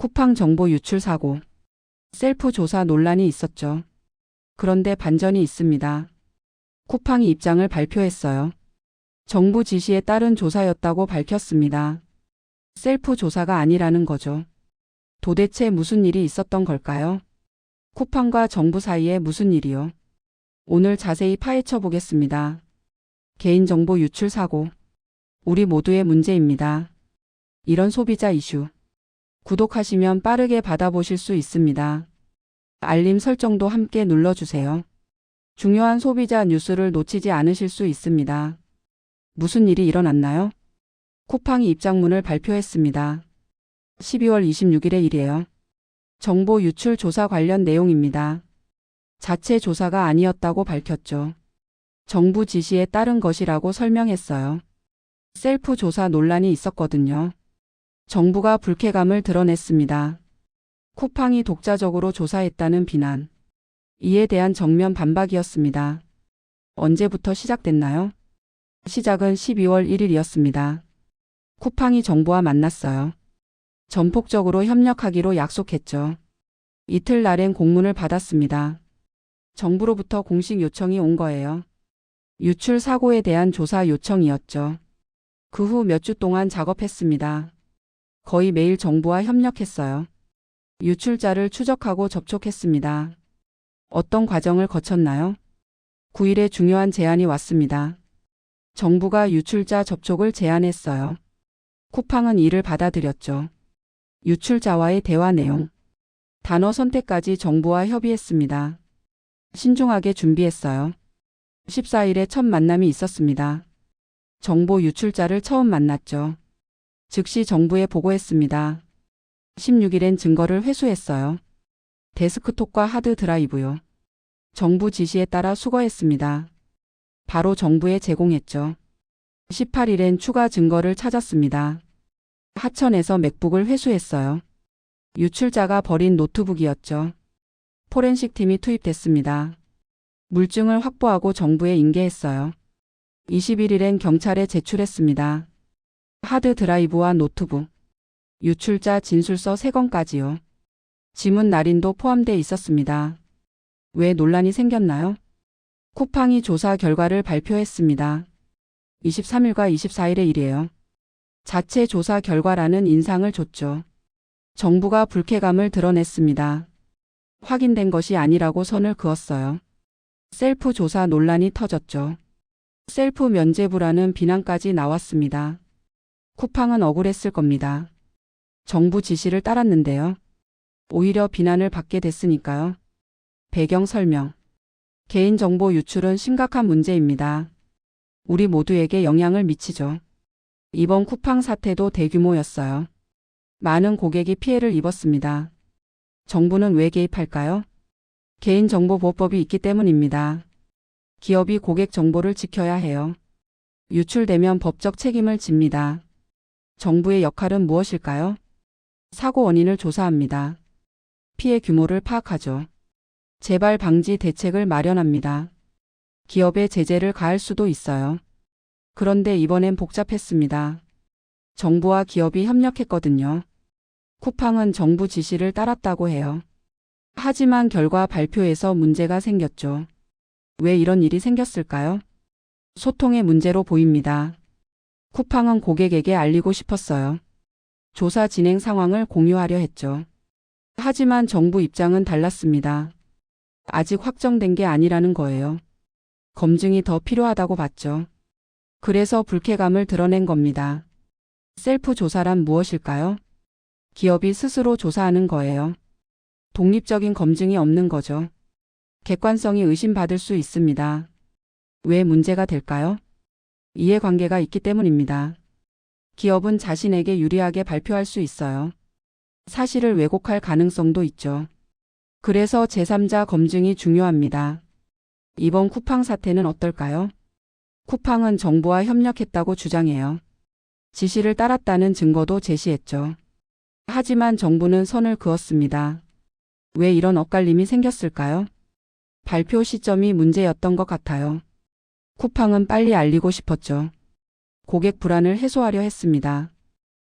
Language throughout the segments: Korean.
쿠팡 정보 유출 사고. 셀프 조사 논란이 있었죠. 그런데 반전이 있습니다. 쿠팡이 입장을 발표했어요. 정부 지시에 따른 조사였다고 밝혔습니다. 셀프 조사가 아니라는 거죠. 도대체 무슨 일이 있었던 걸까요? 쿠팡과 정부 사이에 무슨 일이요? 오늘 자세히 파헤쳐 보겠습니다. 개인정보 유출 사고. 우리 모두의 문제입니다. 이런 소비자 이슈. 구독하시면 빠르게 받아보실 수 있습니다. 알림 설정도 함께 눌러주세요. 중요한 소비자 뉴스를 놓치지 않으실 수 있습니다. 무슨 일이 일어났나요? 쿠팡이 입장문을 발표했습니다. 12월 26일의 일이에요. 정보 유출 조사 관련 내용입니다. 자체 조사가 아니었다고 밝혔죠. 정부 지시에 따른 것이라고 설명했어요. 셀프 조사 논란이 있었거든요. 정부가 불쾌감을 드러냈습니다. 쿠팡이 독자적으로 조사했다는 비난. 이에 대한 정면 반박이었습니다. 언제부터 시작됐나요? 시작은 12월 1일이었습니다. 쿠팡이 정부와 만났어요. 전폭적으로 협력하기로 약속했죠. 이틀날엔 공문을 받았습니다. 정부로부터 공식 요청이 온 거예요. 유출 사고에 대한 조사 요청이었죠. 그 후 몇 주 동안 작업했습니다. 거의 매일 정부와 협력했어요. 유출자를 추적하고 접촉했습니다. 어떤 과정을 거쳤나요? 9일에 중요한 제안이 왔습니다. 정부가 유출자 접촉을 제안했어요. 쿠팡은 이를 받아들였죠. 유출자와의 대화 내용, 단어 선택까지 정부와 협의했습니다. 신중하게 준비했어요. 14일에 첫 만남이 있었습니다. 정보 유출자를 처음 만났죠. 즉시 정부에 보고했습니다. 16일엔 증거를 회수했어요. 데스크톱과 하드 드라이브요. 정부 지시에 따라 수거했습니다. 바로 정부에 제공했죠. 18일엔 추가 증거를 찾았습니다. 하천에서 맥북을 회수했어요. 유출자가 버린 노트북이었죠. 포렌식 팀이 투입됐습니다. 물증을 확보하고 정부에 인계했어요. 21일엔 경찰에 제출했습니다. 하드 드라이브와 노트북, 유출자 진술서 3건까지요. 지문 날인도 포함돼 있었습니다. 왜 논란이 생겼나요? 쿠팡이 조사 결과를 발표했습니다. 23일과 24일의 일이에요. 자체 조사 결과라는 인상을 줬죠. 정부가 불쾌감을 드러냈습니다. 확인된 것이 아니라고 선을 그었어요. 셀프 조사 논란이 터졌죠. 셀프 면죄부라는 비난까지 나왔습니다. 쿠팡은 억울했을 겁니다. 정부 지시를 따랐는데요. 오히려 비난을 받게 됐으니까요. 배경 설명. 개인정보 유출은 심각한 문제입니다. 우리 모두에게 영향을 미치죠. 이번 쿠팡 사태도 대규모였어요. 많은 고객이 피해를 입었습니다. 정부는 왜 개입할까요? 개인정보보호법이 있기 때문입니다. 기업이 고객 정보를 지켜야 해요. 유출되면 법적 책임을 집니다. 정부의 역할은 무엇일까요? 사고 원인을 조사합니다. 피해 규모를 파악하죠. 재발 방지 대책을 마련합니다. 기업에 제재를 가할 수도 있어요. 그런데 이번엔 복잡했습니다. 정부와 기업이 협력했거든요. 쿠팡은 정부 지시를 따랐다고 해요. 하지만 결과 발표에서 문제가 생겼죠. 왜 이런 일이 생겼을까요? 소통의 문제로 보입니다. 쿠팡은 고객에게 알리고 싶었어요. 조사 진행 상황을 공유하려 했죠. 하지만 정부 입장은 달랐습니다. 아직 확정된 게 아니라는 거예요. 검증이 더 필요하다고 봤죠. 그래서 불쾌감을 드러낸 겁니다. 셀프 조사란 무엇일까요? 기업이 스스로 조사하는 거예요. 독립적인 검증이 없는 거죠. 객관성이 의심받을 수 있습니다. 왜 문제가 될까요? 이해관계가 있기 때문입니다. 기업은 자신에게 유리하게 발표할 수 있어요. 사실을 왜곡할 가능성도 있죠. 그래서 제3자 검증이 중요합니다. 이번 쿠팡 사태는 어떨까요? 쿠팡은 정부와 협력했다고 주장해요. 지시를 따랐다는 증거도 제시했죠. 하지만 정부는 선을 그었습니다. 왜 이런 엇갈림이 생겼을까요? 발표 시점이 문제였던 것 같아요. 쿠팡은 빨리 알리고 싶었죠. 고객 불안을 해소하려 했습니다.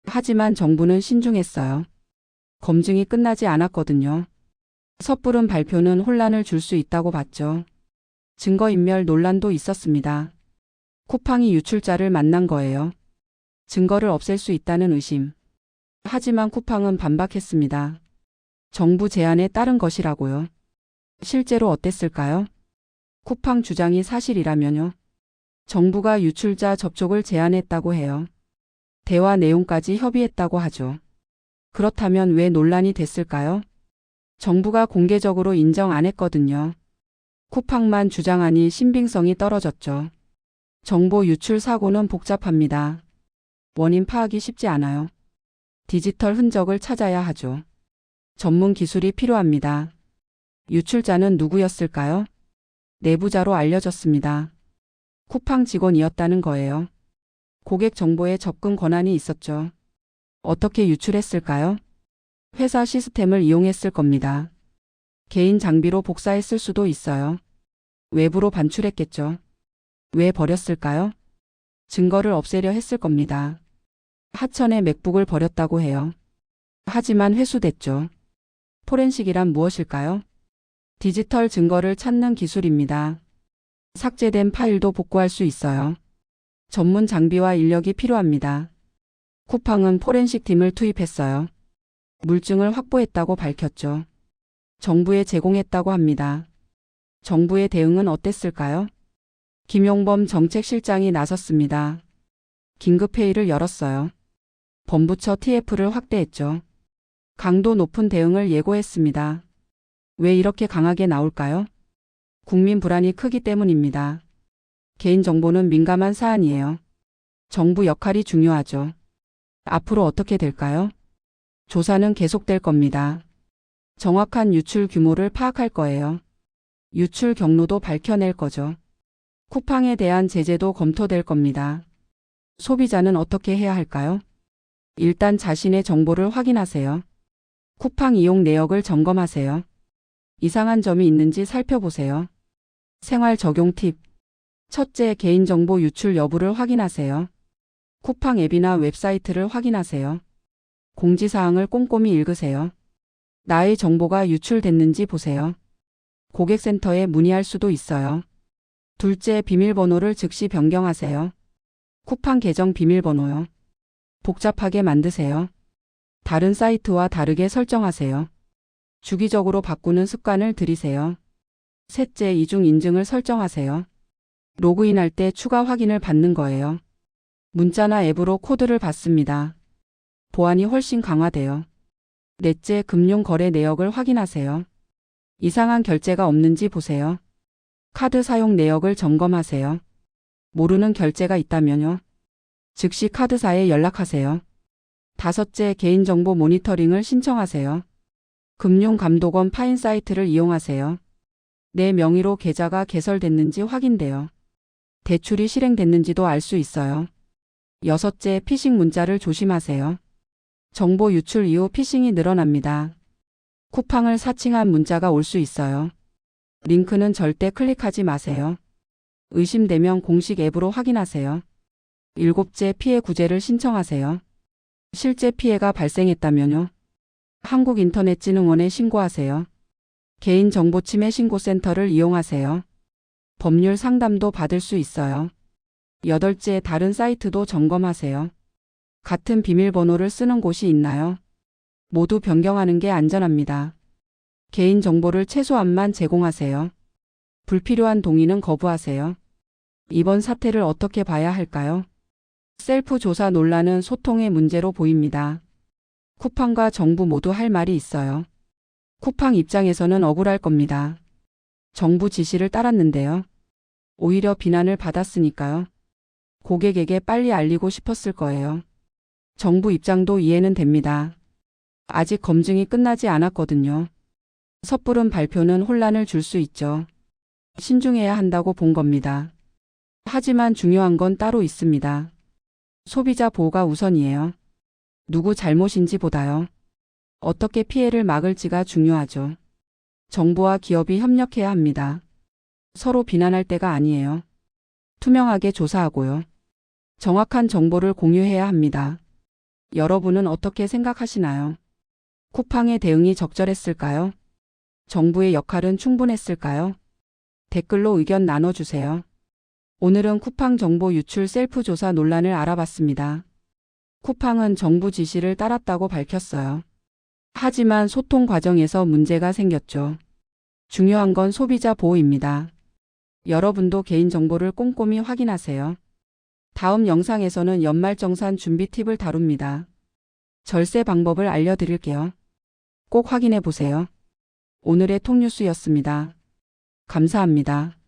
하지만 정부는 신중했어요. 검증이 끝나지 않았거든요. 섣부른 발표는 혼란을 줄 수 있다고 봤죠. 증거인멸 논란도 있었습니다. 쿠팡이 유출자를 만난 거예요. 증거를 없앨 수 있다는 의심. 하지만 쿠팡은 반박했습니다. 정부 제안에 따른 것이라고요. 실제로 어땠을까요? 쿠팡 주장이 사실이라면요. 정부가 유출자 접촉을 제안했다고 해요. 대화 내용까지 협의했다고 하죠. 그렇다면 왜 논란이 됐을까요? 정부가 공개적으로 인정 안 했거든요. 쿠팡만 주장하니 신빙성이 떨어졌죠. 정보 유출 사고는 복잡합니다. 원인 파악이 쉽지 않아요. 디지털 흔적을 찾아야 하죠. 전문 기술이 필요합니다. 유출자는 누구였을까요? 내부자로 알려졌습니다. 쿠팡 직원이었다는 거예요. 고객 정보에 접근 권한이 있었죠. 어떻게 유출했을까요? 회사 시스템을 이용했을 겁니다. 개인 장비로 복사했을 수도 있어요. 외부로 반출했겠죠. 왜 버렸을까요? 증거를 없애려 했을 겁니다. 하천에 맥북을 버렸다고 해요. 하지만 회수됐죠. 포렌식이란 무엇일까요? 디지털 증거를 찾는 기술입니다. 삭제된 파일도 복구할 수 있어요. 전문 장비와 인력이 필요합니다. 쿠팡은 포렌식 팀을 투입했어요. 물증을 확보했다고 밝혔죠. 정부에 제공했다고 합니다. 정부의 대응은 어땠을까요? 김용범 정책실장이 나섰습니다. 긴급회의를 열었어요. 범부처 TF를 확대했죠. 강도 높은 대응을 예고했습니다. 왜 이렇게 강하게 나올까요? 국민 불안이 크기 때문입니다. 개인정보는 민감한 사안이에요. 정부 역할이 중요하죠. 앞으로 어떻게 될까요? 조사는 계속될 겁니다. 정확한 유출 규모를 파악할 거예요. 유출 경로도 밝혀낼 거죠. 쿠팡에 대한 제재도 검토될 겁니다. 소비자는 어떻게 해야 할까요? 일단 자신의 정보를 확인하세요. 쿠팡 이용 내역을 점검하세요. 이상한 점이 있는지 살펴보세요. 생활 적용 팁. 첫째, 개인정보 유출 여부를 확인하세요. 쿠팡 앱이나 웹사이트를 확인하세요. 공지사항을 꼼꼼히 읽으세요. 나의 정보가 유출됐는지 보세요. 고객센터에 문의할 수도 있어요. 둘째, 비밀번호를 즉시 변경하세요. 쿠팡 계정 비밀번호요. 복잡하게 만드세요. 다른 사이트와 다르게 설정하세요. 주기적으로 바꾸는 습관을 들이세요. 셋째, 이중 인증을 설정하세요. 로그인할 때 추가 확인을 받는 거예요. 문자나 앱으로 코드를 받습니다. 보안이 훨씬 강화돼요. 넷째, 금융 거래 내역을 확인하세요. 이상한 결제가 없는지 보세요. 카드 사용 내역을 점검하세요. 모르는 결제가 있다면요. 즉시 카드사에 연락하세요. 다섯째, 개인정보 모니터링을 신청하세요. 금융감독원 파인 사이트를 이용하세요. 내 명의로 계좌가 개설됐는지 확인돼요. 대출이 실행됐는지도 알 수 있어요. 여섯째, 피싱 문자를 조심하세요. 정보 유출 이후 피싱이 늘어납니다. 쿠팡을 사칭한 문자가 올 수 있어요. 링크는 절대 클릭하지 마세요. 의심되면 공식 앱으로 확인하세요. 일곱째, 피해 구제를 신청하세요. 실제 피해가 발생했다면요. 한국인터넷진흥원에 신고하세요. 개인정보 침해 신고센터를 이용하세요. 법률 상담도 받을 수 있어요. 여덟째, 다른 사이트도 점검하세요. 같은 비밀번호를 쓰는 곳이 있나요? 모두 변경하는 게 안전합니다. 개인정보를 최소한만 제공하세요. 불필요한 동의는 거부하세요. 이번 사태를 어떻게 봐야 할까요? 셀프 조사 논란은 소통의 문제로 보입니다. 쿠팡과 정부 모두 할 말이 있어요. 쿠팡 입장에서는 억울할 겁니다. 정부 지시를 따랐는데요. 오히려 비난을 받았으니까요. 고객에게 빨리 알리고 싶었을 거예요. 정부 입장도 이해는 됩니다. 아직 검증이 끝나지 않았거든요. 섣부른 발표는 혼란을 줄 수 있죠. 신중해야 한다고 본 겁니다. 하지만 중요한 건 따로 있습니다. 소비자 보호가 우선이에요. 누구 잘못인지 보다요. 어떻게 피해를 막을지가 중요하죠. 정부와 기업이 협력해야 합니다. 서로 비난할 때가 아니에요. 투명하게 조사하고요. 정확한 정보를 공유해야 합니다. 여러분은 어떻게 생각하시나요? 쿠팡의 대응이 적절했을까요? 정부의 역할은 충분했을까요? 댓글로 의견 나눠주세요. 오늘은 쿠팡 정보 유출 셀프 조사 논란을 알아봤습니다. 쿠팡은 정부 지시를 따랐다고 밝혔어요. 하지만 소통 과정에서 문제가 생겼죠. 중요한 건 소비자 보호입니다. 여러분도 개인정보를 꼼꼼히 확인하세요. 다음 영상에서는 연말정산 준비 팁을 다룹니다. 절세 방법을 알려드릴게요. 꼭 확인해 보세요. 오늘의 톡뉴스였습니다. 감사합니다.